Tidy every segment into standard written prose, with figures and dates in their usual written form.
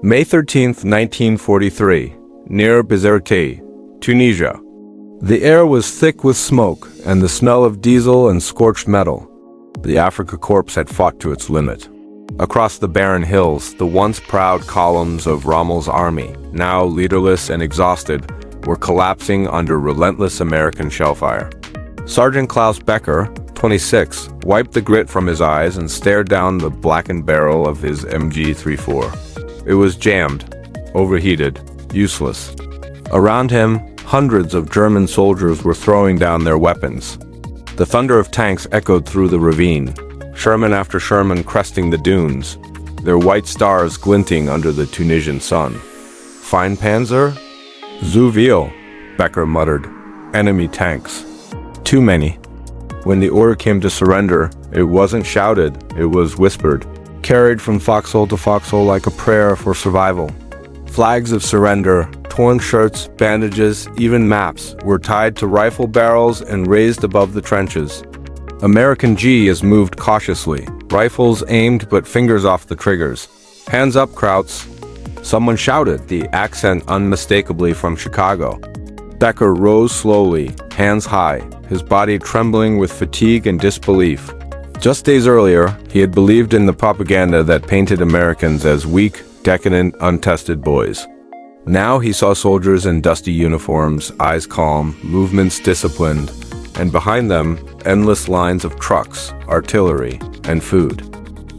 May 13, 1943, near Bizerte, Tunisia. The air was thick with smoke and the smell of diesel and scorched metal. The Afrika Korps had fought to its limit. Across the barren hills, the once proud columns of Rommel's army, now leaderless and exhausted, were collapsing under relentless American shellfire. Sergeant Klaus Becker, 26, wiped the grit from his eyes and stared down the blackened barrel of his MG-34. It was jammed, overheated, useless. Around him, hundreds of German soldiers were throwing down their weapons. The thunder of tanks echoed through the ravine, Sherman after Sherman cresting the dunes, their white stars glinting under the Tunisian sun. Fine panzer? Zu viel, Becker muttered. Enemy tanks. Too many. When the order came to surrender, it wasn't shouted, it was whispered, carried from foxhole to foxhole like a prayer for survival. Flags of surrender, torn shirts, bandages, even maps were tied to rifle barrels and raised above the trenches. American G is moved cautiously, rifles aimed but fingers off the triggers. Hands up, Krauts. Someone shouted, the accent unmistakably from Chicago. Becker rose slowly, hands high, his body trembling with fatigue and disbelief. Just days earlier, he had believed in the propaganda that painted Americans as weak, decadent, untested boys. Now he saw soldiers in dusty uniforms, eyes calm, movements disciplined, and behind them, endless lines of trucks, artillery, and food.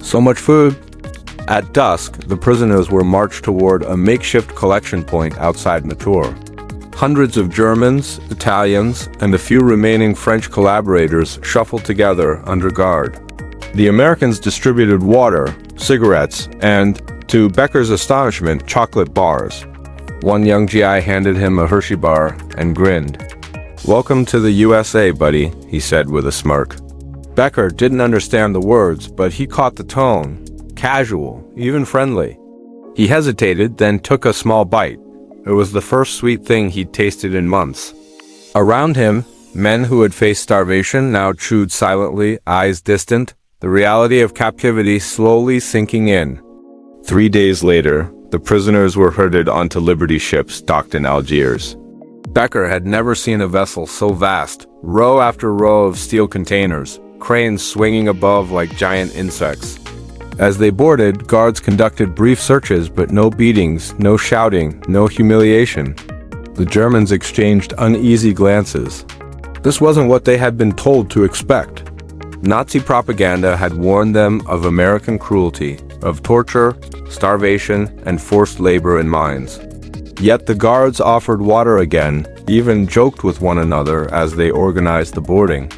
So much food! At dusk, the prisoners were marched toward a makeshift collection point outside Matur. Hundreds of Germans, Italians, and a few remaining French collaborators shuffled together under guard. The Americans distributed water, cigarettes, and, to Becker's astonishment, chocolate bars. One young GI handed him a Hershey bar and grinned. "Welcome to the USA, buddy," he said with a smirk. Becker didn't understand the words, but he caught the tone. Casual, even friendly. He hesitated, then took a small bite. It was the first sweet thing he'd tasted in months. Around him, men who had faced starvation now chewed silently, eyes distant, the reality of captivity slowly sinking in. 3 days later, the prisoners were herded onto Liberty ships docked in Algiers. Becker had never seen a vessel so vast, row after row of steel containers, cranes swinging above like giant insects. As they boarded, guards conducted brief searches, but no beatings, no shouting, no humiliation. The Germans exchanged uneasy glances. This wasn't what they had been told to expect. Nazi propaganda had warned them of American cruelty, of torture, starvation, and forced labor in mines. Yet the guards offered water again, even joked with one another as they organized the boarding.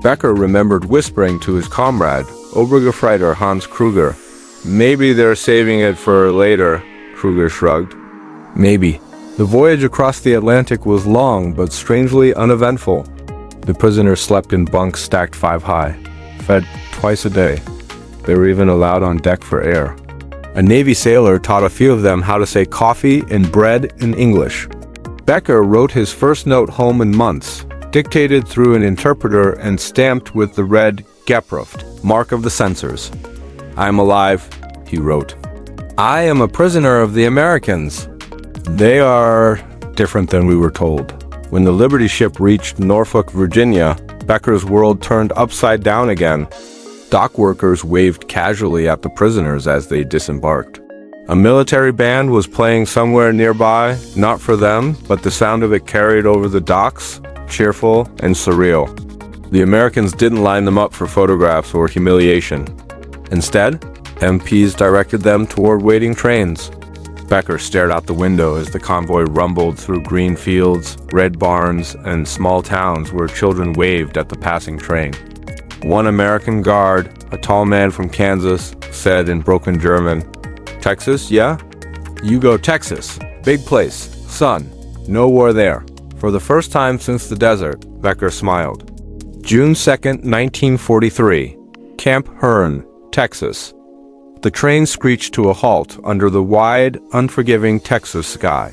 Becker remembered whispering to his comrade, Obergefreiter Hans Kruger. "Maybe they're saving it for later," Kruger shrugged. Maybe. The voyage across the Atlantic was long but strangely uneventful. The prisoners slept in bunks stacked 5 high, fed twice a day. They were even allowed on deck for air. A Navy sailor taught a few of them how to say coffee and bread in English. Becker wrote his first note home in months, dictated through an interpreter and stamped with the red Gepruft, mark of the censors. "I'm alive," he wrote. "I am a prisoner of the Americans. They are different than we were told." When the Liberty ship reached Norfolk, Virginia, Becker's world turned upside down again. Dock workers waved casually at the prisoners as they disembarked. A military band was playing somewhere nearby, not for them, but the sound of it carried over the docks, cheerful and surreal. The Americans didn't line them up for photographs or humiliation. Instead, MPs directed them toward waiting trains. Becker stared out the window as the convoy rumbled through green fields, red barns, and small towns where children waved at the passing train. One American guard, a tall man from Kansas, said in broken German, "Texas, yeah? You go Texas. Big place. Sun. No war there." For the first time since the desert, Becker smiled. June 2nd, 1943, Camp Hearn, Texas. The train screeched to a halt under the wide, unforgiving Texas sky.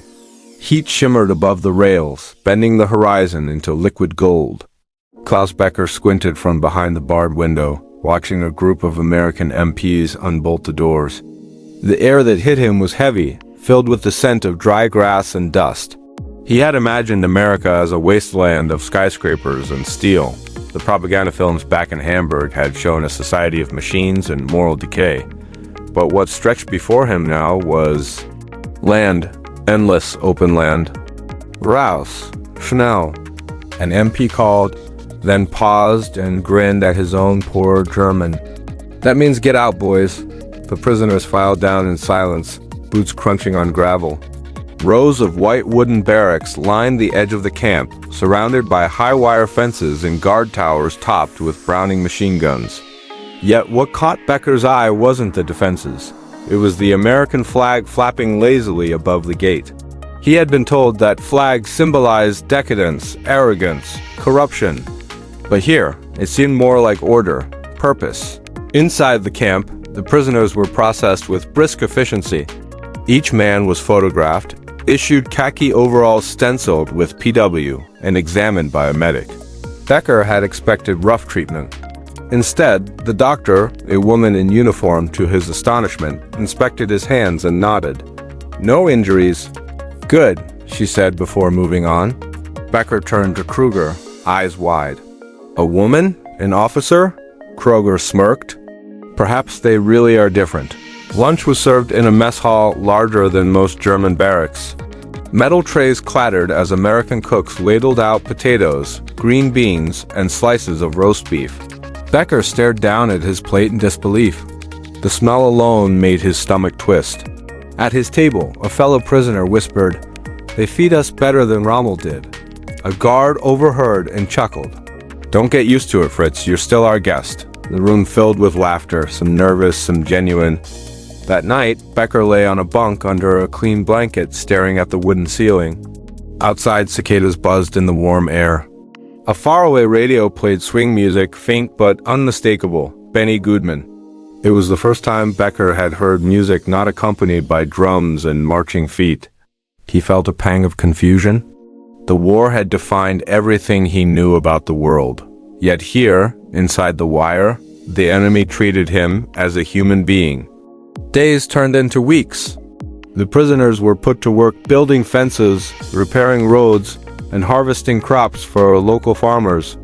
Heat shimmered above the rails, bending the horizon into liquid gold. Klaus Becker squinted from behind the barred window, watching a group of American MPs unbolt the doors. The air that hit him was heavy, filled with the scent of dry grass and dust. He had imagined America as a wasteland of skyscrapers and steel. The propaganda films back in Hamburg had shown a society of machines and moral decay. But what stretched before him now was land, endless open land. Raus, schnell. An MP called, then paused and grinned at his own poor German. That means get out, boys. The prisoners filed down in silence, boots crunching on gravel. Rows of white wooden barracks lined the edge of the camp, surrounded by high wire fences and guard towers topped with Browning machine guns. Yet what caught Becker's eye wasn't the defenses. It was the American flag flapping lazily above the gate. He had been told that flag symbolized decadence, arrogance, corruption. But here, it seemed more like order, purpose. Inside the camp, the prisoners were processed with brisk efficiency. Each man was photographed, issued khaki overalls stenciled with PW, and examined by a medic. Becker had expected rough treatment. Instead, the doctor, a woman in uniform to his astonishment, inspected his hands and nodded. No injuries. Good, she said before moving on. Becker turned to Kruger, eyes wide. A woman? An officer? Kruger smirked. Perhaps they really are different. Lunch was served in a mess hall larger than most German barracks. Metal trays clattered as American cooks ladled out potatoes, green beans, and slices of roast beef. Becker stared down at his plate in disbelief. The smell alone made his stomach twist. At his table, a fellow prisoner whispered, "They feed us better than Rommel did." A guard overheard and chuckled. "Don't get used to it, Fritz, you're still our guest." The room filled with laughter, some nervous, some genuine. That night, Becker lay on a bunk under a clean blanket, staring at the wooden ceiling. Outside, cicadas buzzed in the warm air. A faraway radio played swing music, faint but unmistakable, Benny Goodman. It was the first time Becker had heard music not accompanied by drums and marching feet. He felt a pang of confusion. The war had defined everything he knew about the world. Yet here, inside the wire, the enemy treated him as a human being. Days turned into weeks. The prisoners were put to work building fences, repairing roads, and harvesting crops for local farmers.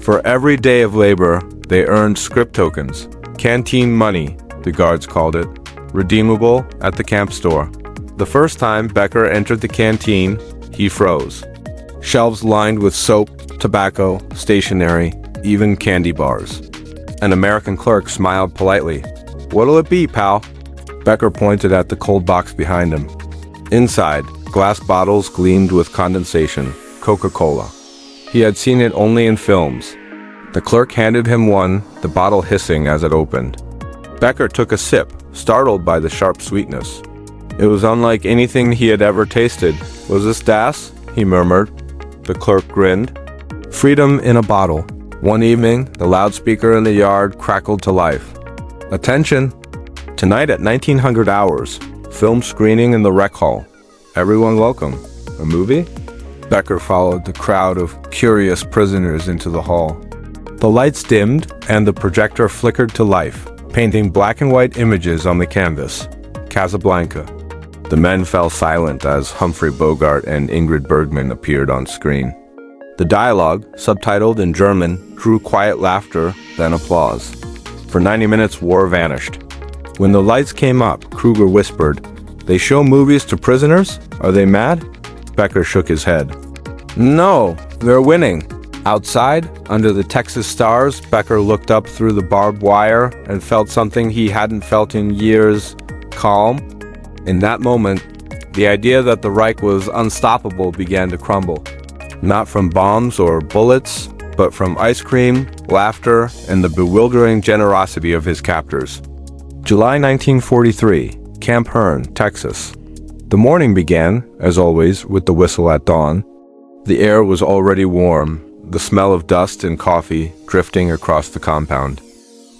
For every day of labor, they earned script tokens, canteen money, the guards called it, redeemable at the camp store. The first time Becker entered the canteen, he froze. Shelves lined with soap, tobacco, stationery, even candy bars. An American clerk smiled politely. "What'll it be, pal?" Becker pointed at the cold box behind him. Inside, glass bottles gleamed with condensation, Coca-Cola. He had seen it only in films. The clerk handed him one, the bottle hissing as it opened. Becker took a sip, startled by the sharp sweetness. It was unlike anything he had ever tasted. "Was this Das?" he murmured. The clerk grinned. Freedom in a bottle. One evening, the loudspeaker in the yard crackled to life. "Attention! Tonight at 1900 hours, film screening in the rec hall. Everyone welcome. A movie?" Becker followed the crowd of curious prisoners into the hall. The lights dimmed, and the projector flickered to life, painting black and white images on the canvas. Casablanca. The men fell silent as Humphrey Bogart and Ingrid Bergman appeared on screen. The dialogue, subtitled in German, drew quiet laughter, then applause. For 90 minutes, war vanished. When the lights came up, Kruger whispered, "They show movies to prisoners? Are they mad?" Becker shook his head. "No, they're winning." Outside, under the Texas stars, Becker looked up through the barbed wire and felt something he hadn't felt in years, calm. In that moment, the idea that the Reich was unstoppable began to crumble. Not from bombs or bullets, but from ice cream, laughter, and the bewildering generosity of his captors. July 1943, Camp Hearn, Texas. The morning began, as always, with the whistle at dawn. The air was already warm, the smell of dust and coffee drifting across the compound.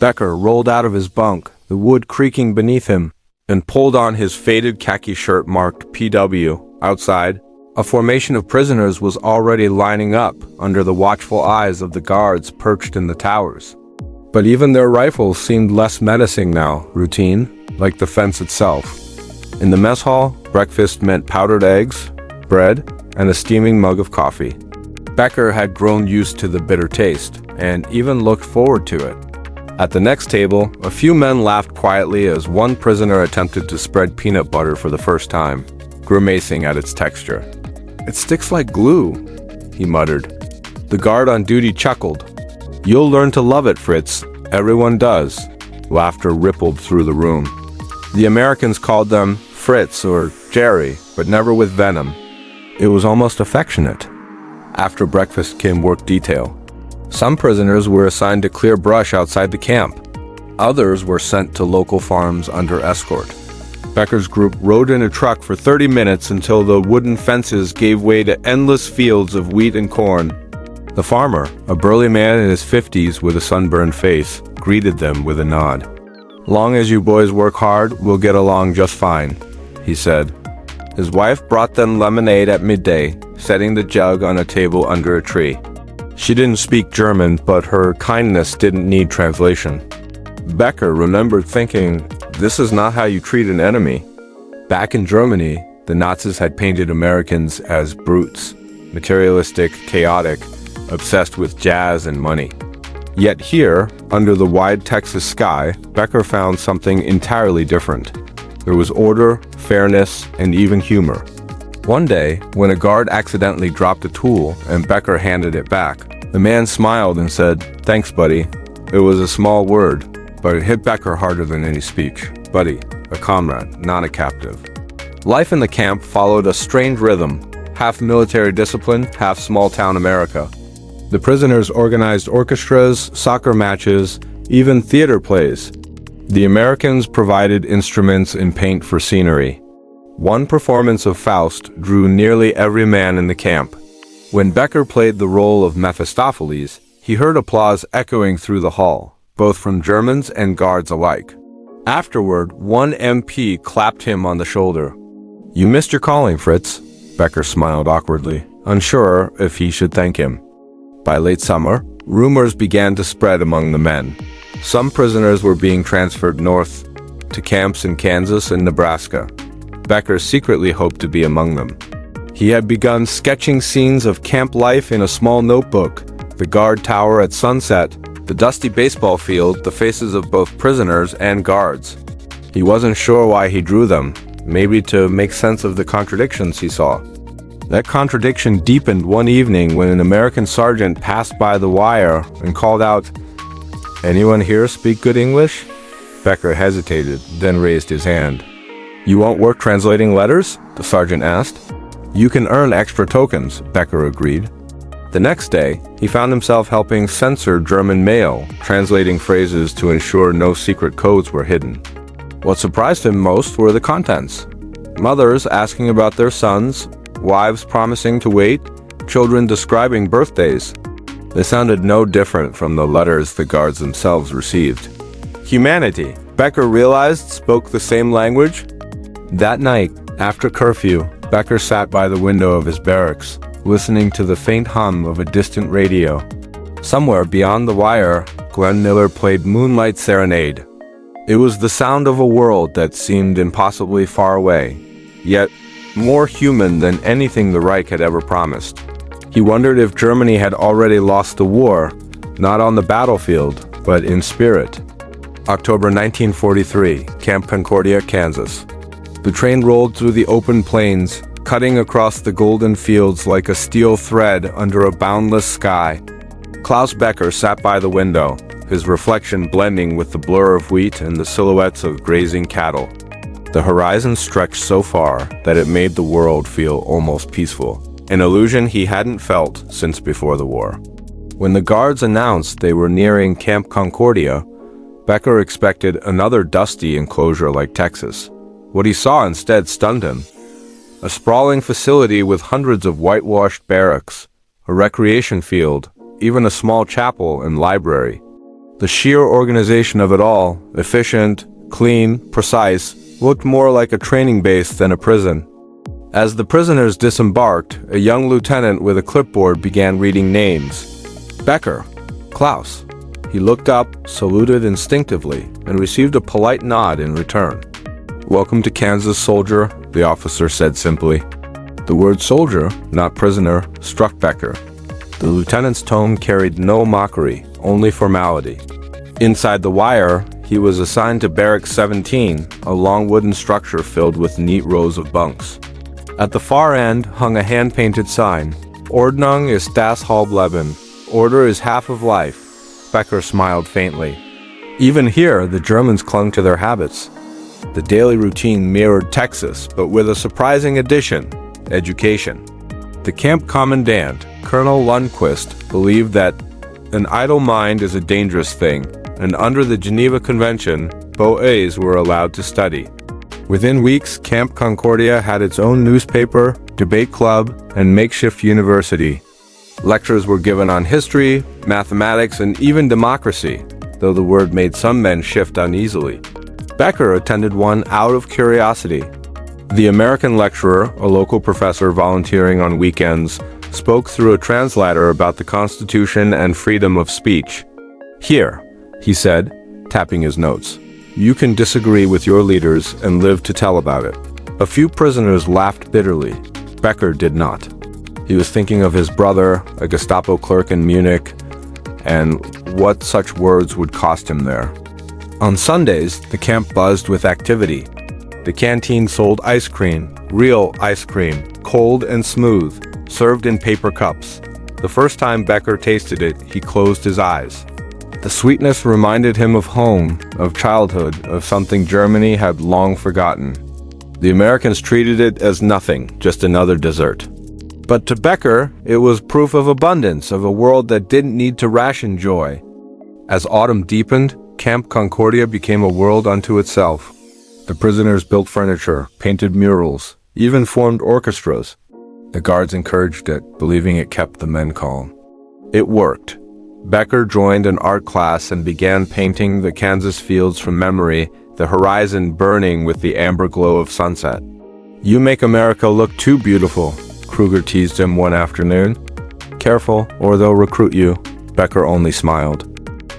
Becker rolled out of his bunk, the wood creaking beneath him, and pulled on his faded khaki shirt marked PW. Outside, a formation of prisoners was already lining up under the watchful eyes of the guards perched in the towers. But even their rifles seemed less menacing now, routine, like the fence itself. In the mess hall, breakfast meant powdered eggs, bread, and a steaming mug of coffee. Becker had grown used to the bitter taste, and even looked forward to it. At the next table, a few men laughed quietly as one prisoner attempted to spread peanut butter for the first time, grimacing at its texture. "It sticks like glue," he muttered. The guard on duty chuckled. "You'll learn to love it, Fritz. Everyone does." Laughter rippled through the room. The Americans called them Fritz or Jerry, but never with venom. It was almost affectionate. After breakfast came work detail. Some prisoners were assigned to clear brush outside the camp. Others were sent to local farms under escort. Becker's group rode in a truck for 30 minutes until the wooden fences gave way to endless fields of wheat and corn. The farmer, a burly man in his 50s with a sunburned face, greeted them with a nod. "Long as you boys work hard, we'll get along just fine," he said. His wife brought them lemonade at midday, setting the jug on a table under a tree. She didn't speak German, but her kindness didn't need translation. Becker remembered thinking, this is not how you treat an enemy. Back in Germany, the Nazis had painted Americans as brutes, materialistic, chaotic, obsessed with jazz and money. Yet here, under the wide Texas sky, Becker found something entirely different. There was order, fairness, and even humor. One day, when a guard accidentally dropped a tool and Becker handed it back, the man smiled and said, "Thanks, buddy." It was a small word, but it hit Becker harder than any speech. Buddy, a comrade, not a captive. Life in the camp followed a strange rhythm, half military discipline, half small-town America. The prisoners organized orchestras, soccer matches, even theater plays. The Americans provided instruments and paint for scenery. One performance of Faust drew nearly every man in the camp. When Becker played the role of Mephistopheles, he heard applause echoing through the hall, both from Germans and guards alike. Afterward, one MP clapped him on the shoulder. "You missed your calling, Fritz." Becker smiled awkwardly, unsure if he should thank him. By late summer, rumors began to spread among the men. Some prisoners were being transferred north to camps in Kansas and Nebraska. Becker secretly hoped to be among them. He had begun sketching scenes of camp life in a small notebook: the guard tower at sunset, the dusty baseball field, the faces of both prisoners and guards. He wasn't sure why he drew them, maybe to make sense of the contradictions he saw. That contradiction deepened one evening when an American sergeant passed by the wire and called out, "Anyone here speak good English?" Becker hesitated, then raised his hand. "You won't work translating letters?" the sergeant asked. "You can earn extra tokens," Becker agreed. The next day, he found himself helping censor German mail, translating phrases to ensure no secret codes were hidden. What surprised him most were the contents. Mothers asking about their sons, wives promising to wait, children describing birthdays. They sounded no different from the letters the guards themselves received. Humanity, Becker realized, spoke the same language. That night, after curfew, Becker sat by the window of his barracks, listening to the faint hum of a distant radio. Somewhere beyond the wire, Glenn Miller played Moonlight Serenade. It was the sound of a world that seemed impossibly far away, yet more human than anything the Reich had ever promised. He wondered if Germany had already lost the war, not on the battlefield, but in spirit. October 1943, Camp Concordia, Kansas. The train rolled through the open plains, cutting across the golden fields like a steel thread under a boundless sky. Klaus Becker sat by the window, his reflection blending with the blur of wheat and the silhouettes of grazing cattle. The horizon stretched so far that it made the world feel almost peaceful, an illusion he hadn't felt since before the war. When the guards announced they were nearing Camp Concordia, Becker expected another dusty enclosure like Texas. What he saw instead stunned him. A sprawling facility with hundreds of whitewashed barracks, a recreation field, even a small chapel and library. The sheer organization of it all, efficient, clean, precise, looked more like a training base than a prison. As the prisoners disembarked, a young lieutenant with a clipboard began reading names. Becker, Klaus. He looked up, saluted instinctively, and received a polite nod in return. "Welcome to Kansas, soldier," the officer said simply. The word soldier, not prisoner, struck Becker. The lieutenant's tone carried no mockery, only formality. Inside the wire, he was assigned to Barracks 17, a long wooden structure filled with neat rows of bunks. At the far end hung a hand-painted sign, "Ordnung ist das Halbleben," order is half of life. Becker smiled faintly. Even here, the Germans clung to their habits. The daily routine mirrored Texas, but with a surprising addition: education. The camp commandant, Colonel Lundquist, believed that an idle mind is a dangerous thing, and under the Geneva Convention, POWs were allowed to study. Within weeks, Camp Concordia had its own newspaper, debate club, and makeshift university. Lectures were given on history, mathematics, and even democracy, though the word made some men shift uneasily. Becker attended one out of curiosity. The American lecturer, a local professor volunteering on weekends, spoke through a translator about the Constitution and freedom of speech. "Here," he said, tapping his notes. "You can disagree with your leaders and live to tell about it." A few prisoners laughed bitterly. Becker did not. He was thinking of his brother, a Gestapo clerk in Munich, and what such words would cost him there. On Sundays, the camp buzzed with activity. The canteen sold ice cream, real ice cream, cold and smooth, served in paper cups. The first time Becker tasted it, he closed his eyes. The sweetness reminded him of home, of childhood, of something Germany had long forgotten. The Americans treated it as nothing, just another dessert. But to Becker, it was proof of abundance, of a world that didn't need to ration joy. As autumn deepened, Camp Concordia became a world unto itself. The prisoners built furniture, painted murals, even formed orchestras. The guards encouraged it, believing it kept the men calm. It worked. Becker joined an art class and began painting the Kansas fields from memory, the horizon burning with the amber glow of sunset. "You make America look too beautiful," Kruger teased him one afternoon. "Careful, or they'll recruit you." Becker only smiled.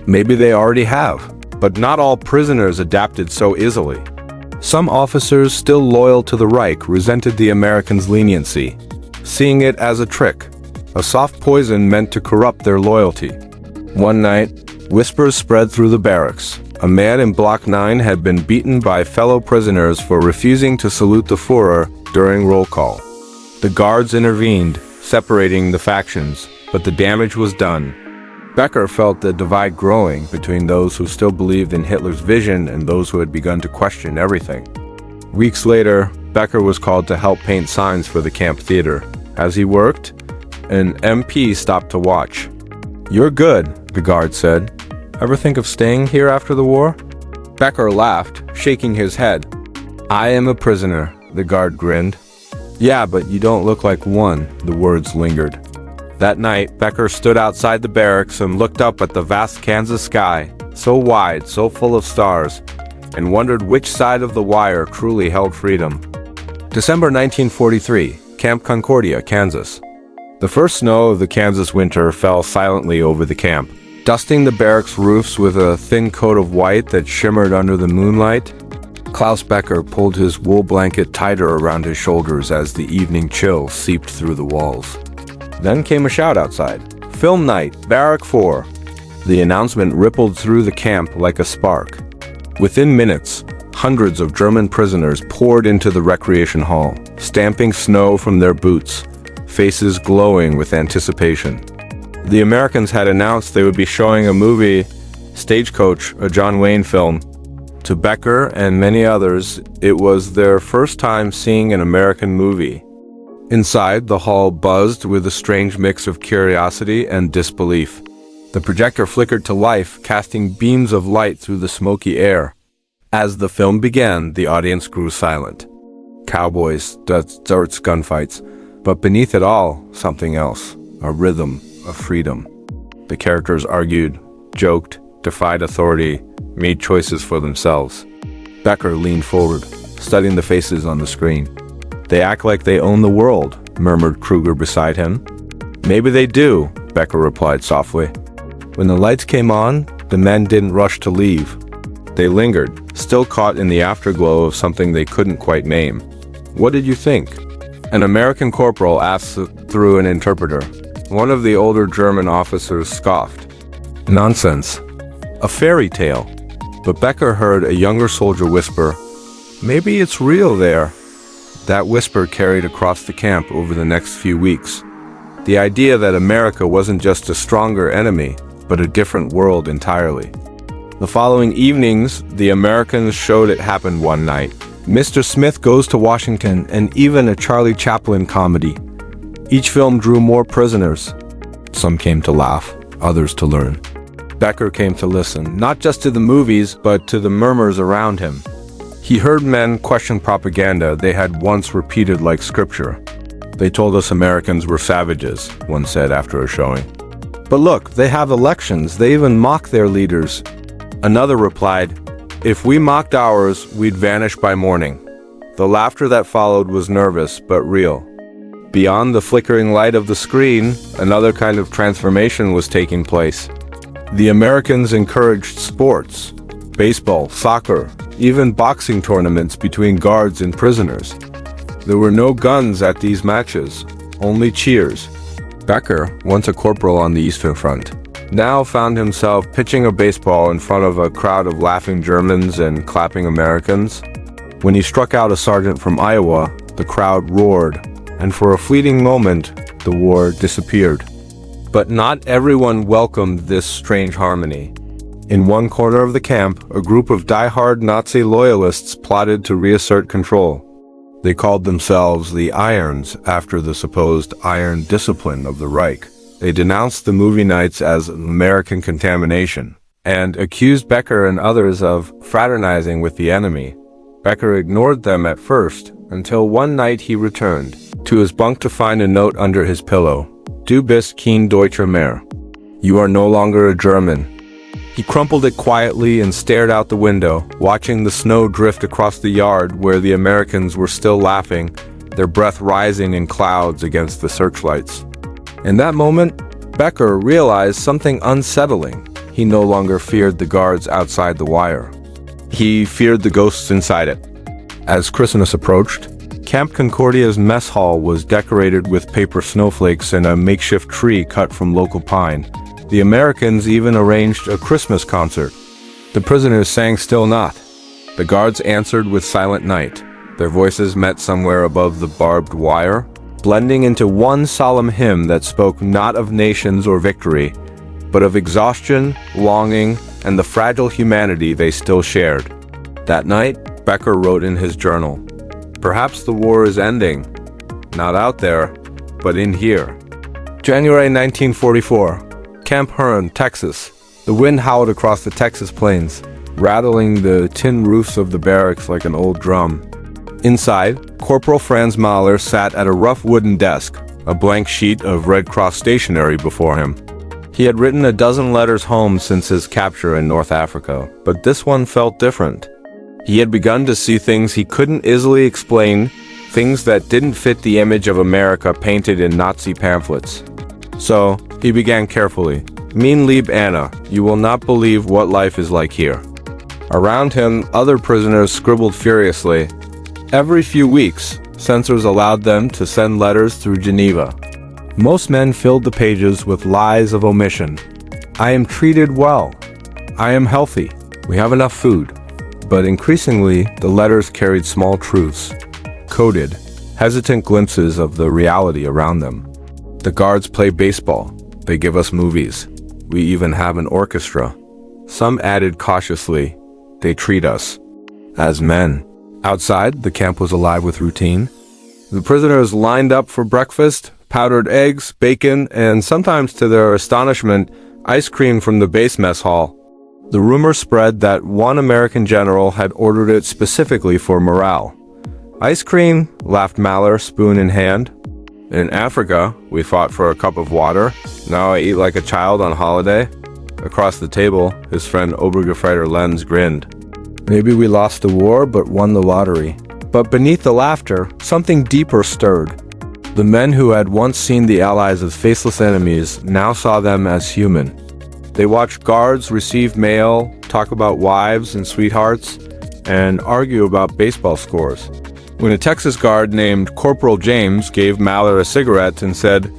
Maybe they already have, but not all prisoners adapted so easily. Some officers still loyal to the Reich resented the Americans' leniency, seeing it as a trick, a soft poison meant to corrupt their loyalty. One night, whispers spread through the barracks. A man in Block 9 had been beaten by fellow prisoners for refusing to salute the Führer during roll call. The guards intervened, separating the factions, but the damage was done. Becker felt the divide growing between those who still believed in Hitler's vision and those who had begun to question everything. Weeks later, Becker was called to help paint signs for the camp theater. As he worked, an MP stopped to watch. "You're good," the guard said. "Ever think of staying here after the war?" Becker laughed, shaking his head. "I am a prisoner," the guard grinned. "Yeah, but you don't look like one," the words lingered. That night, Becker stood outside the barracks and looked up at the vast Kansas sky, so wide, so full of stars, and wondered which side of the wire truly held freedom. December 1943, Camp Concordia, Kansas. The first snow of the Kansas winter fell silently over the camp, dusting the barracks roofs with a thin coat of white that shimmered under the moonlight. Klaus Becker pulled his wool blanket tighter around his shoulders as the evening chill seeped through the walls. Then came a shout outside. "Film night, Barrack 4. The announcement rippled through the camp like a spark. Within minutes, hundreds of German prisoners poured into the recreation hall, stamping snow from their boots, faces glowing with anticipation. The Americans had announced they would be showing a movie, Stagecoach, a John Wayne film. To Becker and many others, it was their first time seeing an American movie. Inside, the hall buzzed with a strange mix of curiosity and disbelief. The projector flickered to life, casting beams of light through the smoky air. As the film began, the audience grew silent. Cowboys, darts, gunfights, but beneath it all, something else, a rhythm of freedom. The characters argued, joked, defied authority, made choices for themselves. Becker leaned forward, studying the faces on the screen. "They act like they own the world," murmured Kruger beside him. "Maybe they do," Becker replied softly. When the lights came on, The men didn't rush to leave. They lingered, still caught in the afterglow of something they couldn't quite name. "What did you think?" An American corporal asked through an interpreter. One of the older German officers scoffed. "Nonsense. A fairy tale." But Becker heard a younger soldier whisper, "Maybe it's real there." That whisper carried across the camp over the next few weeks. The idea that America wasn't just a stronger enemy, but a different world entirely. The following evenings, the Americans showed it happened one night. Mr. Smith Goes to Washington, and even a Charlie Chaplin comedy. Each film drew more prisoners. Some came to laugh, others to learn. Becker came to listen, not just to the movies, but to the murmurs around him. He heard men question propaganda they had once repeated like scripture. "They told us Americans were savages," one said after a showing. "But look, they have elections, they even mock their leaders." Another replied, "If we mocked ours, we'd vanish by morning." The laughter that followed was nervous, but real. Beyond the flickering light of the screen, another kind of transformation was taking place. The Americans encouraged sports, baseball, soccer, even boxing tournaments between guards and prisoners. There were no guns at these matches, only cheers. Becker, once a corporal on the Eastern Front, now found himself pitching a baseball in front of a crowd of laughing Germans and clapping Americans. When he struck out a sergeant from Iowa, the crowd roared, and for a fleeting moment, the war disappeared. But not everyone welcomed this strange harmony. In one corner of the camp, a group of die-hard Nazi loyalists plotted to reassert control. They called themselves the Irons after the supposed iron discipline of the Reich. They denounced the movie nights as American contamination and accused Becker and others of fraternizing with the enemy. Becker ignored them at first, until one night he returned to his bunk to find a note under his pillow. "Du bist kein Deutscher mehr." You are no longer a German. He crumpled it quietly and stared out the window, watching the snow drift across the yard where the Americans were still laughing, their breath rising in clouds against the searchlights. In that moment, Becker realized something unsettling. He no longer feared the guards outside the wire. He feared the ghosts inside it. As Christmas approached, Camp Concordia's mess hall was decorated with paper snowflakes and a makeshift tree cut from local pine. The Americans even arranged a Christmas concert. The prisoners sang Still Not. The guards answered with Silent Night. Their voices met somewhere above the barbed wire, blending into one solemn hymn that spoke not of nations or victory, but of exhaustion, longing, and the fragile humanity they still shared. That night, Becker wrote in his journal, "Perhaps the war is ending. Not out there, but in here." January 1944. Camp Hearn, Texas. The wind howled across the Texas plains, rattling the tin roofs of the barracks like an old drum. Inside, Corporal Franz Mahler sat at a rough wooden desk, a blank sheet of Red Cross stationery before him. He had written a dozen letters home since his capture in North Africa, but this one felt different. He had begun to see things he couldn't easily explain, things that didn't fit the image of America painted in Nazi pamphlets. So, he began carefully. "Mein lieb Anna, you will not believe what life is like here." Around him, other prisoners scribbled furiously. Every few weeks, censors allowed them to send letters through Geneva. Most men filled the pages with lies of omission. "I am treated well. I am healthy. We have enough food." But increasingly, the letters carried small truths, coded, hesitant glimpses of the reality around them. "The guards play baseball. They give us movies. We even have an orchestra." Some added cautiously, "They treat us as men." Outside, the camp was alive with routine. The prisoners lined up for breakfast, powdered eggs, bacon, and sometimes, to their astonishment, ice cream from the base mess hall. The rumor spread that one American general had ordered it specifically for morale. "Ice cream," laughed Mahler, spoon in hand. "In Africa, we fought for a cup of water. Now I eat like a child on holiday." Across the table, his friend Obergefreiter Lenz grinned. "Maybe we lost the war, but won the lottery." But beneath the laughter, something deeper stirred. The men who had once seen the Allies as faceless enemies now saw them as human. They watched guards receive mail, talk about wives and sweethearts, and argue about baseball scores. When a Texas guard named Corporal James gave Mallard a cigarette and said,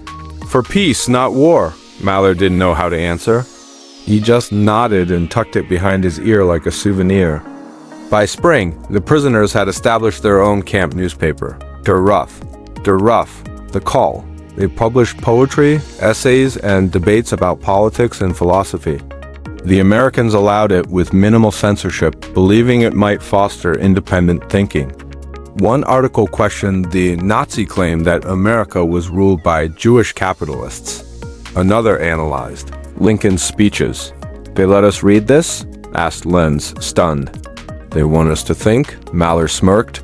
"For peace, not war," Mallard didn't know how to answer. He just nodded and tucked it behind his ear like a souvenir. By spring, the prisoners had established their own camp newspaper, Der Ruff, The Call. They published poetry, essays, and debates about politics and philosophy. The Americans allowed it with minimal censorship, believing it might foster independent thinking. One article questioned the Nazi claim that America was ruled by Jewish capitalists. Another analyzed Lincoln's speeches. "They let us read this?" asked Lenz, stunned. "They want us to think?" Mallard smirked.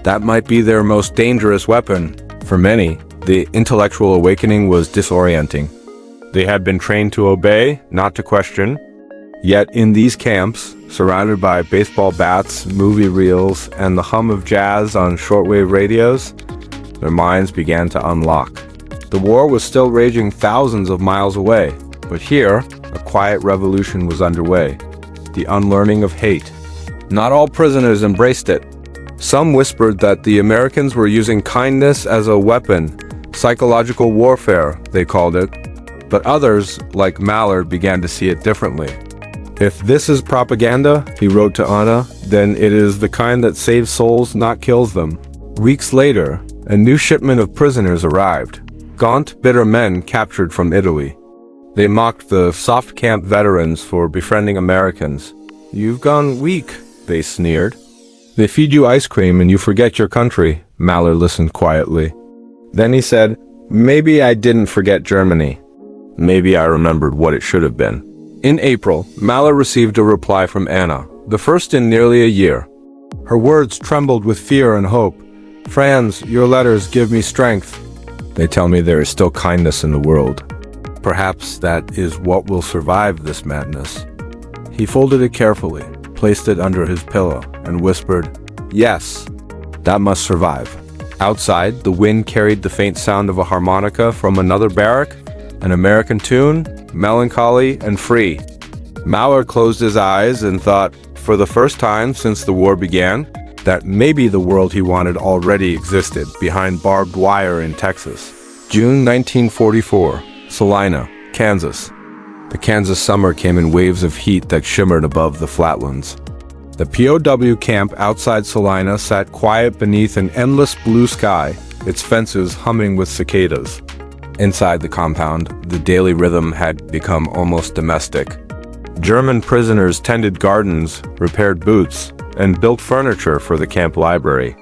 That might be their most dangerous weapon. For many, the intellectual awakening was disorienting. They had been trained to obey, not to question. Yet in these camps, surrounded by baseball bats, movie reels, and the hum of jazz on shortwave radios, their minds began to unlock. The war was still raging thousands of miles away, but here, a quiet revolution was underway. The unlearning of hate. Not all prisoners embraced it. Some whispered that the Americans were using kindness as a weapon, psychological warfare, they called it. But others, like Mallard, began to see it differently. "If this is propaganda," he wrote to Anna, "then it is the kind that saves souls, not kills them." Weeks later, a new shipment of prisoners arrived. Gaunt, bitter men captured from Italy. They mocked the soft camp veterans for befriending Americans. "You've gone weak," they sneered. "They feed you ice cream and you forget your country," Mallard listened quietly. Then he said, "Maybe I didn't forget Germany. Maybe I remembered what it should have been." In April, Mallard received a reply from Anna, the first in nearly a year. Her words trembled with fear and hope. "Franz, your letters give me strength. They tell me there is still kindness in the world. Perhaps that is what will survive this madness." He folded it carefully, placed it under his pillow, and whispered, "Yes, that must survive." Outside, the wind carried the faint sound of a harmonica from another barrack, an American tune, melancholy and free. Mallard closed his eyes and thought, for the first time since the war began, that maybe the world he wanted already existed behind barbed wire in Texas. June 1944, Salina, Kansas. The Kansas summer came in waves of heat that shimmered above the flatlands. The POW camp outside Salina sat quiet beneath an endless blue sky, its fences humming with cicadas. Inside the compound, the daily rhythm had become almost domestic. German prisoners tended gardens, repaired boots, and built furniture for the camp library.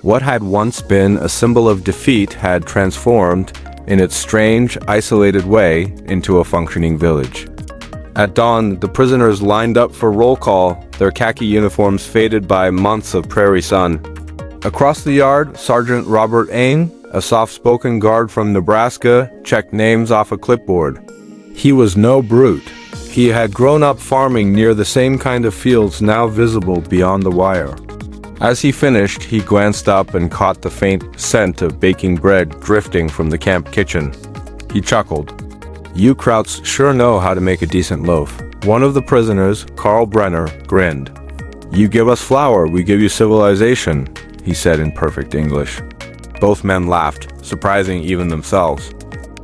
What had once been a symbol of defeat had transformed, in its strange, isolated way, into a functioning village. At dawn, the prisoners lined up for roll call, their khaki uniforms faded by months of prairie sun. Across the yard, Sergeant Robert Ain, a soft-spoken guard from Nebraska, checked names off a clipboard. He was no brute. He had grown up farming near the same kind of fields now visible beyond the wire. As he finished, he glanced up and caught the faint scent of baking bread drifting from the camp kitchen. He chuckled. "You Krauts sure know how to make a decent loaf." One of the prisoners, Carl Brenner, grinned. "You give us flour, we give you civilization," he said in perfect English. Both men laughed, surprising even themselves.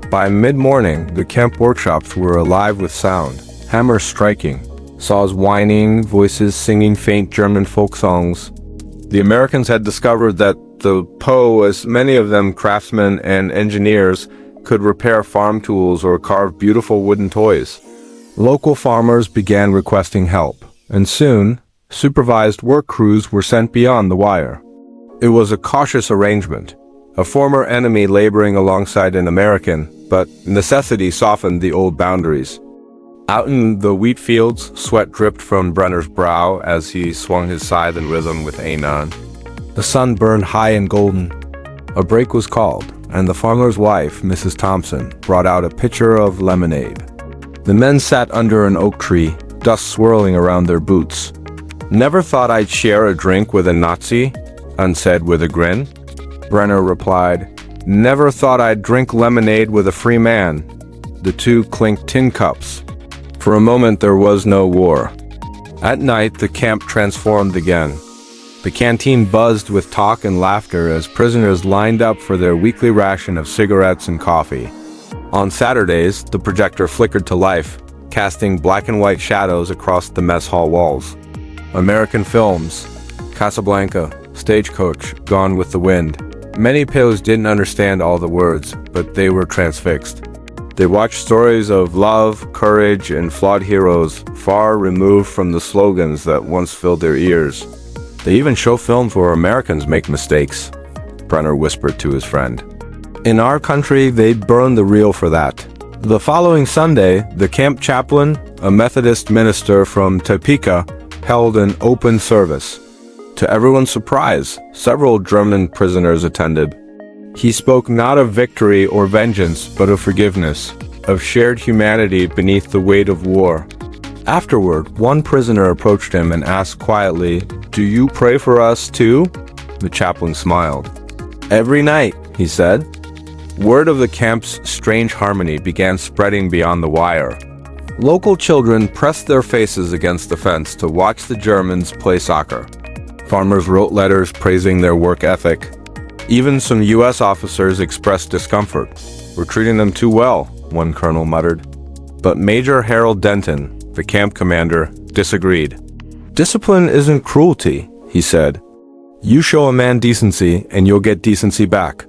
By mid-morning, the camp workshops were alive with sound, hammers striking, saws whining, voices singing faint German folk songs. The Americans had discovered that the POWs, many of them craftsmen and engineers, could repair farm tools or carve beautiful wooden toys. Local farmers began requesting help, and soon, supervised work crews were sent beyond the wire. It was a cautious arrangement, a former enemy laboring alongside an American, but necessity softened the old boundaries. Out in the wheat fields, sweat dripped from Brenner's brow as he swung his scythe in rhythm with Anon. The sun burned high and golden. A break was called, and the farmer's wife, Mrs. Thompson, brought out a pitcher of lemonade. The men sat under an oak tree, dust swirling around their boots. "Never thought I'd share a drink with a Nazi," Unn said with a grin. Brenner replied, "Never thought I'd drink lemonade with a free man." The two clinked tin cups. For a moment there was no war. At night, the camp transformed again. The canteen buzzed with talk and laughter as prisoners lined up for their weekly ration of cigarettes and coffee. On Saturdays, the projector flickered to life, casting black and white shadows across the mess hall walls. American films, Casablanca, Stagecoach, Gone with the Wind. Many POWs didn't understand all the words, but they were transfixed. They watched stories of love, courage, and flawed heroes far removed from the slogans that once filled their ears. They even show films where Americans make mistakes, Brenner whispered to his friend. In our country, they'd burn the reel for that. The following Sunday, the camp chaplain, a Methodist minister from Topeka, held an open service. To everyone's surprise, several German prisoners attended. He spoke not of victory or vengeance, but of forgiveness, of shared humanity beneath the weight of war. Afterward, one prisoner approached him and asked quietly, "Do you pray for us too?" The chaplain smiled. "Every night," he said. Word of the camp's strange harmony began spreading beyond the wire. Local children pressed their faces against the fence to watch the Germans play soccer. Farmers wrote letters praising their work ethic. Even some U.S. officers expressed discomfort. "We're treating them too well," one colonel muttered. But Major Harold Denton, the camp commander, disagreed. "Discipline isn't cruelty," he said. "You show a man decency and you'll get decency back.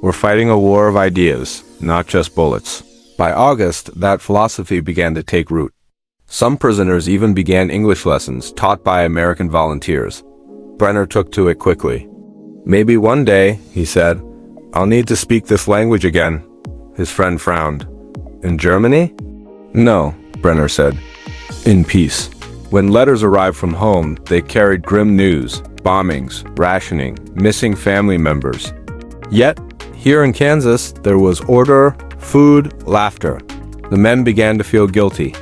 We're fighting a war of ideas, not just bullets." By August, that philosophy began to take root. Some prisoners even began English lessons taught by American volunteers. Brenner took to it quickly. "Maybe one day," he said, "I'll need to speak this language again." His friend frowned. "In Germany?" "No," Brenner said. "In peace." When letters arrived from home, they carried grim news, bombings, rationing, missing family members. Yet, here in Kansas, there was order, food, laughter. The men began to feel guilty.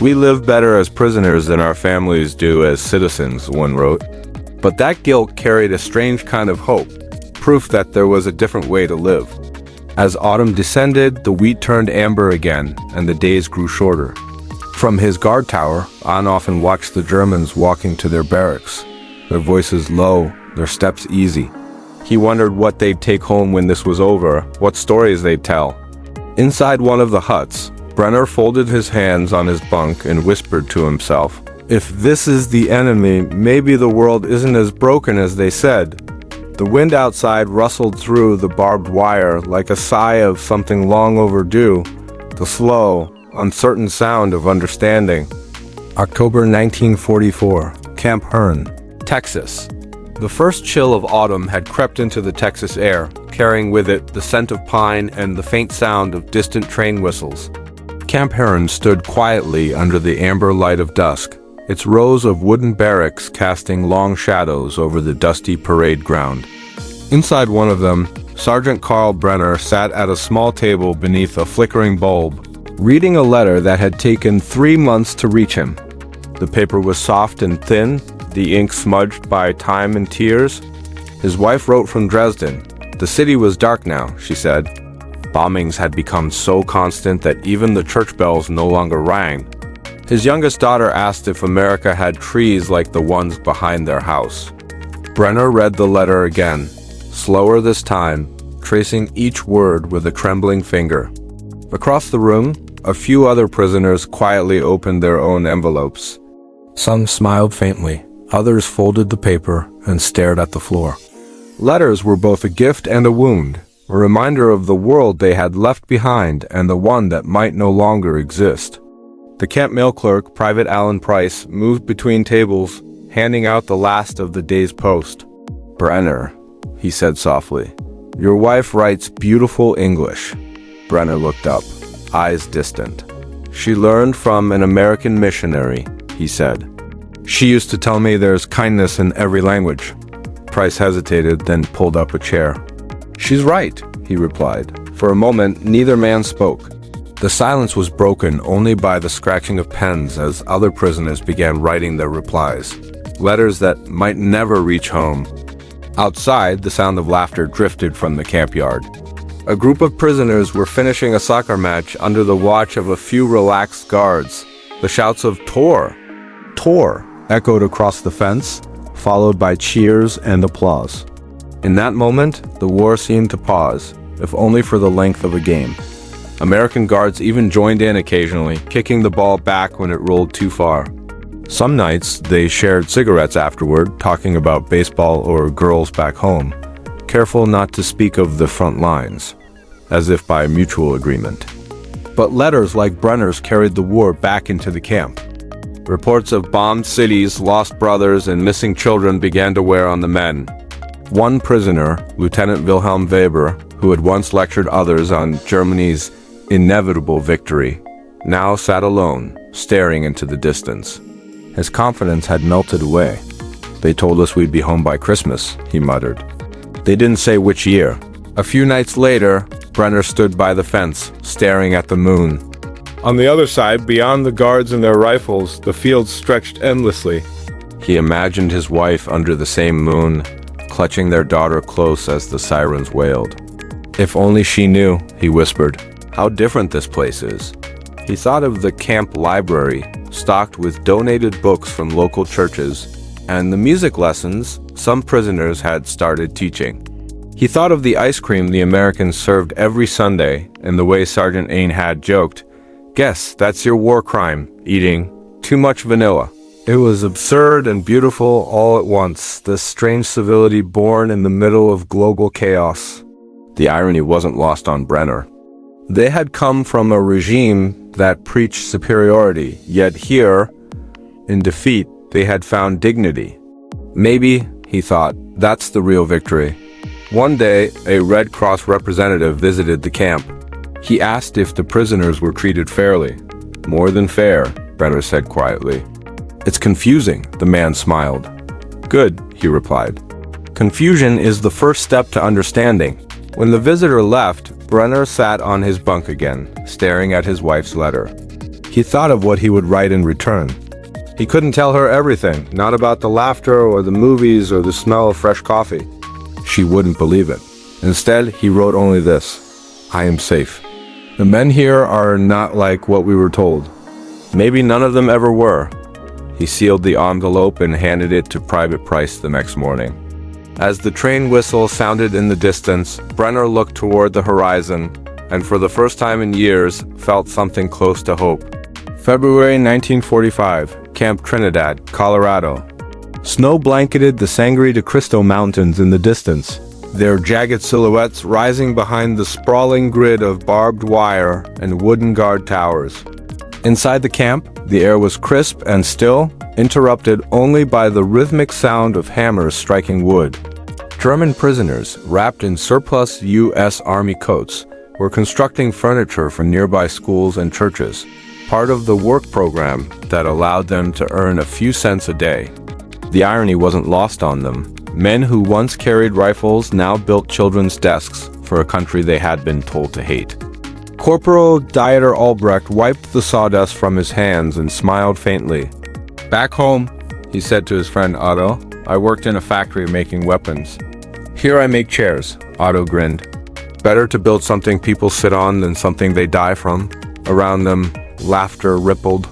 "We live better as prisoners than our families do as citizens," one wrote. But that guilt carried a strange kind of hope, proof that there was a different way to live. As autumn descended, the wheat turned amber again, and the days grew shorter. From his guard tower, An often watched the Germans walking to their barracks, their voices low, their steps easy. He wondered what they'd take home when this was over, what stories they'd tell. Inside one of the huts, Brenner folded his hands on his bunk and whispered to himself, "If this is the enemy, maybe the world isn't as broken as they said." The wind outside rustled through the barbed wire like a sigh of something long overdue, the slow, uncertain sound of understanding. October 1944, Camp Hearn, Texas. The first chill of autumn had crept into the Texas air, carrying with it the scent of pine and the faint sound of distant train whistles. Camp Hearn stood quietly under the amber light of dusk, its rows of wooden barracks casting long shadows over the dusty parade ground. Inside one of them, Sergeant Carl Brenner sat at a small table beneath a flickering bulb, reading a letter that had taken 3 months to reach him. The paper was soft and thin, the ink smudged by time and tears. His wife wrote from Dresden. The city was dark now, she said. Bombings had become so constant that even the church bells no longer rang. His youngest daughter asked if America had trees like the ones behind their house. Brenner read the letter again, slower this time, tracing each word with a trembling finger. Across the room, a few other prisoners quietly opened their own envelopes. Some smiled faintly, others folded the paper and stared at the floor. Letters were both a gift and a wound, a reminder of the world they had left behind and the one that might no longer exist. The camp mail clerk, Private Alan Price, moved between tables, handing out the last of the day's post. "Brenner," he said softly, "your wife writes beautiful English." Brenner looked up, eyes distant. "She learned from an American missionary," he said. "She used to tell me there's kindness in every language." Price hesitated, then pulled up a chair. "She's right," he replied. For a moment, neither man spoke. The silence was broken only by the scratching of pens as other prisoners began writing their replies, letters that might never reach home. Outside, the sound of laughter drifted from the camp yard. A group of prisoners were finishing a soccer match under the watch of a few relaxed guards. The shouts of "Tor! Tor!" echoed across the fence, followed by cheers and applause. In that moment, the war seemed to pause, if only for the length of a game. American guards even joined in occasionally, kicking the ball back when it rolled too far. Some nights, they shared cigarettes afterward, talking about baseball or girls back home, careful not to speak of the front lines, as if by mutual agreement. But letters like Brenner's carried the war back into the camp. Reports of bombed cities, lost brothers, and missing children began to wear on the men. One prisoner, Lieutenant Wilhelm Weber, who had once lectured others on Germany's inevitable victory, now sat alone, staring into the distance. His confidence had melted away. "They told us we'd be home by Christmas," he muttered. They didn't say which year. A few nights later, Brenner stood by the fence, staring at the moon. On the other side, beyond the guards and their rifles, the fields stretched endlessly. He imagined his wife under the same moon, clutching their daughter close as the sirens wailed. "If only she knew," he whispered, "how different this place is." He thought of the camp library, stocked with donated books from local churches, and the music lessons some prisoners had started teaching. He thought of the ice cream the Americans served every Sunday, and the way Sergeant Ain had joked, "Guess that's your war crime, eating too much vanilla." It was absurd and beautiful all at once, this strange civility born in the middle of global chaos. The irony wasn't lost on Brenner. They had come from a regime that preached superiority, yet here, in defeat, they had found dignity. Maybe, he thought, that's the real victory. One day, a Red Cross representative visited the camp. He asked if the prisoners were treated fairly. "More than fair," Brenner said quietly. "It's confusing," the man smiled. "Good," he replied. "Confusion is the first step to understanding." When the visitor left, Brenner sat on his bunk again, staring at his wife's letter. He thought of what he would write in return. He couldn't tell her everything, not about the laughter or the movies or the smell of fresh coffee. She wouldn't believe it. Instead, he wrote only this: "I am safe. The men here are not like what we were told. Maybe none of them ever were." He sealed the envelope and handed it to Private Price the next morning. As the train whistle sounded in the distance, Brenner looked toward the horizon, and for the first time in years, felt something close to hope. February 1945, Camp Trinidad, Colorado. Snow blanketed the Sangre de Cristo Mountains in the distance, their jagged silhouettes rising behind the sprawling grid of barbed wire and wooden guard towers. Inside the camp, the air was crisp and still, interrupted only by the rhythmic sound of hammers striking wood. German prisoners, wrapped in surplus U.S. Army coats, were constructing furniture for nearby schools and churches, part of the work program that allowed them to earn a few cents a day. The irony wasn't lost on them. Men who once carried rifles now built children's desks for a country they had been told to hate. Corporal Dieter Albrecht wiped the sawdust from his hands and smiled faintly. "Back home," he said to his friend Otto, "I worked in a factory making weapons. Here I make chairs," Otto grinned. "Better to build something people sit on than something they die from." Around them, laughter rippled.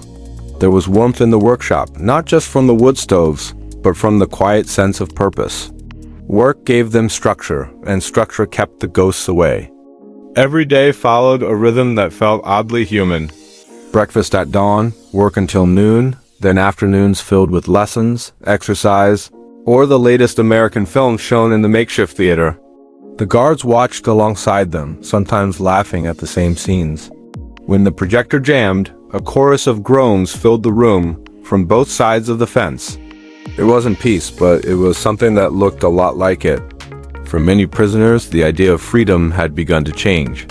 There was warmth in the workshop, not just from the wood stoves, but from the quiet sense of purpose. Work gave them structure, and structure kept the ghosts away. Every day followed a rhythm that felt oddly human. Breakfast at dawn, work until noon, then afternoons filled with lessons, exercise, or the latest American films shown in the makeshift theater. The guards watched alongside them, sometimes laughing at the same scenes. When the projector jammed, a chorus of groans filled the room from both sides of the fence. It wasn't peace, but it was something that looked a lot like it. For many prisoners, the idea of freedom had begun to change.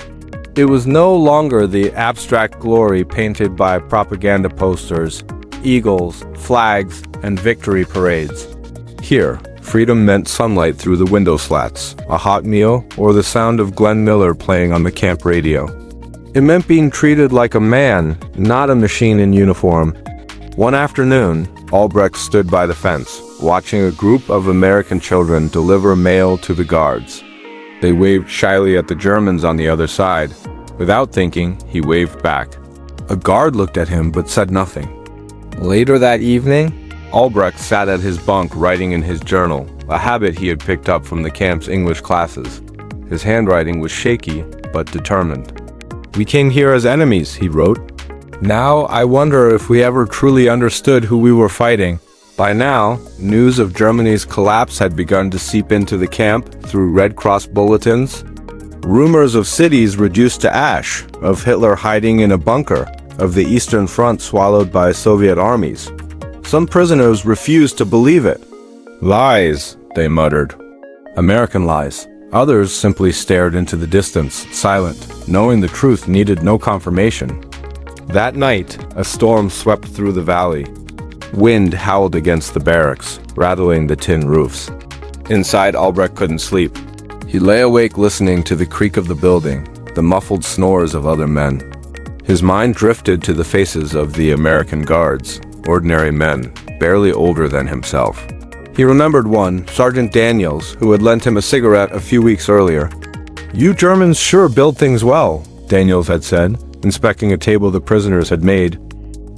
It was no longer the abstract glory painted by propaganda posters, eagles, flags, and victory parades. Here, freedom meant sunlight through the window slats, a hot meal, or the sound of Glenn Miller playing on the camp radio. It meant being treated like a man, not a machine in uniform. One afternoon, Albrecht stood by the fence, watching a group of American children deliver mail to the guards. They waved shyly at the Germans on the other side. Without thinking, he waved back. A guard looked at him but said nothing. Later that evening, Albrecht sat at his bunk writing in his journal, a habit he had picked up from the camp's English classes. His handwriting was shaky but determined. "We came here as enemies," he wrote. "Now I wonder if we ever truly understood who we were fighting." By now, news of Germany's collapse had begun to seep into the camp through Red Cross bulletins. Rumors of cities reduced to ash, of Hitler hiding in a bunker, of the Eastern Front swallowed by Soviet armies. Some prisoners refused to believe it. "Lies," they muttered. American lies. Others simply stared into the distance, silent, knowing the truth needed no confirmation. That night, a storm swept through the valley. Wind howled against the barracks, rattling the tin roofs. Inside, Albrecht couldn't sleep. He lay awake listening to the creak of the building, the muffled snores of other men. His mind drifted to the faces of the American guards, ordinary men, barely older than himself. He remembered one, Sergeant Daniels, who had lent him a cigarette a few weeks earlier. "You Germans sure build things well," Daniels had said, inspecting a table the prisoners had made.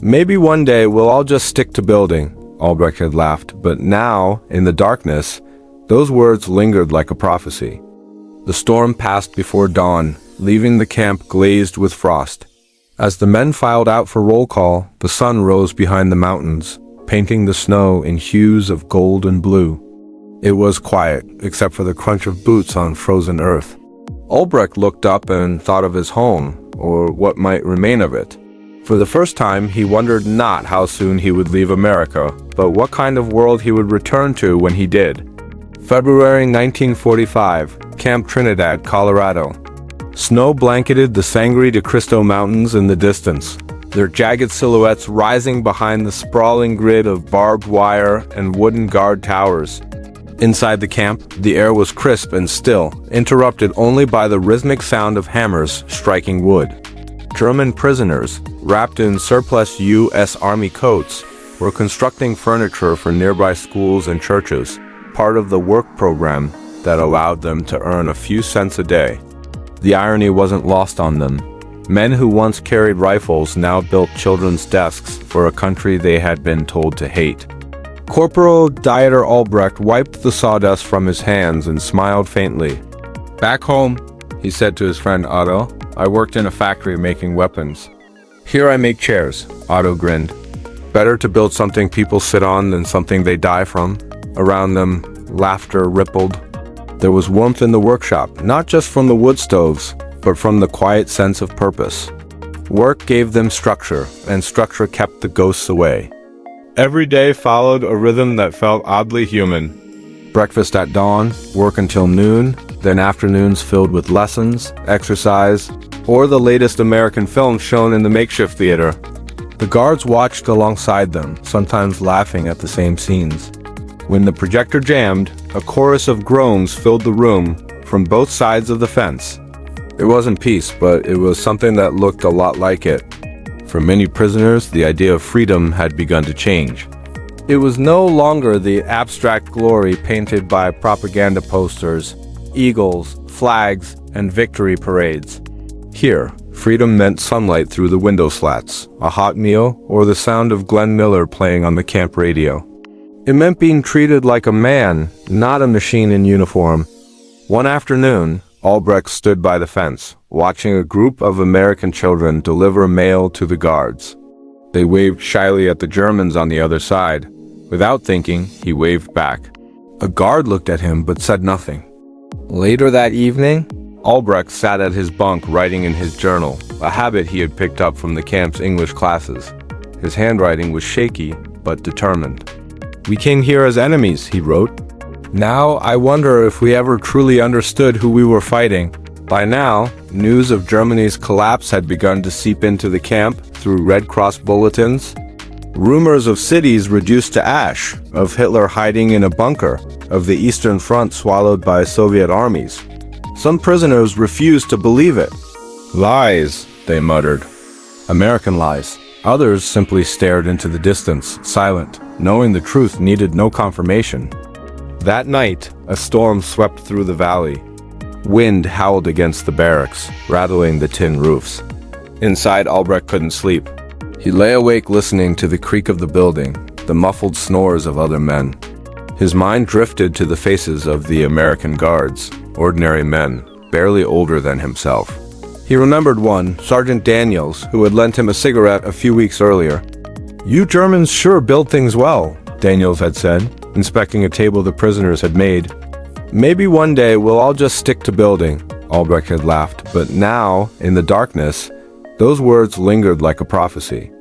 "Maybe one day we'll all just stick to building," Albrecht had laughed, but now, in the darkness, those words lingered like a prophecy. The storm passed before dawn, leaving the camp glazed with frost. As the men filed out for roll call, the sun rose behind the mountains, painting the snow in hues of gold and blue. It was quiet, except for the crunch of boots on frozen earth. Albrecht looked up and thought of his home, or what might remain of it. For the first time, he wondered not how soon he would leave America, but what kind of world he would return to when he did. February 1945, Camp Trinidad, Colorado. Snow blanketed the Sangre de Cristo Mountains in the distance, their jagged silhouettes rising behind the sprawling grid of barbed wire and wooden guard towers. Inside the camp, the air was crisp and still, interrupted only by the rhythmic sound of hammers striking wood. German prisoners, wrapped in surplus U.S. Army coats, were constructing furniture for nearby schools and churches, part of the work program that allowed them to earn a few cents a day. The irony wasn't lost on them. Men who once carried rifles now built children's desks for a country they had been told to hate. Corporal Dieter Albrecht wiped the sawdust from his hands and smiled faintly. "Back home," he said to his friend Otto, "I worked in a factory making weapons. Here I make chairs," Otto grinned. "Better to build something people sit on than something they die from." Around them, laughter rippled. There was warmth in the workshop, not just from the wood stoves, but from the quiet sense of purpose. Work gave them structure, and structure kept the ghosts away. Every day followed a rhythm that felt oddly human. Breakfast at dawn, work until noon, then afternoons filled with lessons, exercise, or the latest American films shown in the makeshift theater. The guards watched alongside them, sometimes laughing at the same scenes. When the projector jammed, a chorus of groans filled the room from both sides of the fence. It wasn't peace, but it was something that looked a lot like it. For many prisoners, the idea of freedom had begun to change. It was no longer the abstract glory painted by propaganda posters, eagles, flags, and victory parades. Here, freedom meant sunlight through the window slats, a hot meal, or the sound of Glenn Miller playing on the camp radio. It meant being treated like a man, not a machine in uniform. One afternoon, Albrecht stood by the fence, watching a group of American children deliver mail to the guards. They waved shyly at the Germans on the other side. Without thinking, he waved back. A guard looked at him but said nothing. Later that evening, Albrecht sat at his bunk writing in his journal, a habit he had picked up from the camp's English classes. His handwriting was shaky but determined. "We came here as enemies," he wrote. "Now I wonder if we ever truly understood who we were fighting." By now, news of Germany's collapse had begun to seep into the camp through Red Cross bulletins. Rumors of cities reduced to ash, of Hitler hiding in a bunker, of the Eastern Front swallowed by Soviet armies. Some prisoners refused to believe it. "Lies," they muttered. American lies. Others simply stared into the distance, silent, knowing the truth needed no confirmation. That night, a storm swept through the valley. Wind howled against the barracks, rattling the tin roofs. Inside, Albrecht couldn't sleep. He lay awake listening to the creak of the building, the muffled snores of other men. His mind drifted to the faces of the American guards, ordinary men, barely older than himself. He remembered one, Sergeant Daniels, who had lent him a cigarette a few weeks earlier. "You Germans sure build things well," Daniels had said, inspecting a table the prisoners had made. "Maybe one day we'll all just stick to building," Albrecht had laughed, but now, in the darkness, those words lingered like a prophecy.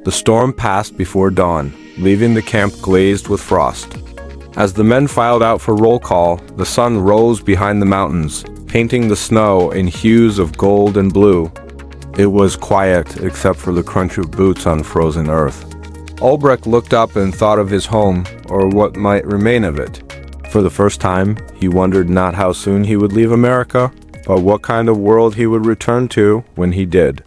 The storm passed before dawn, leaving the camp glazed with frost. As the men filed out for roll call, the sun rose behind the mountains, painting the snow in hues of gold and blue. It was quiet except for the crunch of boots on frozen earth. Albrecht looked up and thought of his home, or what might remain of it. For the first time, he wondered not how soon he would leave America, but what kind of world he would return to when he did.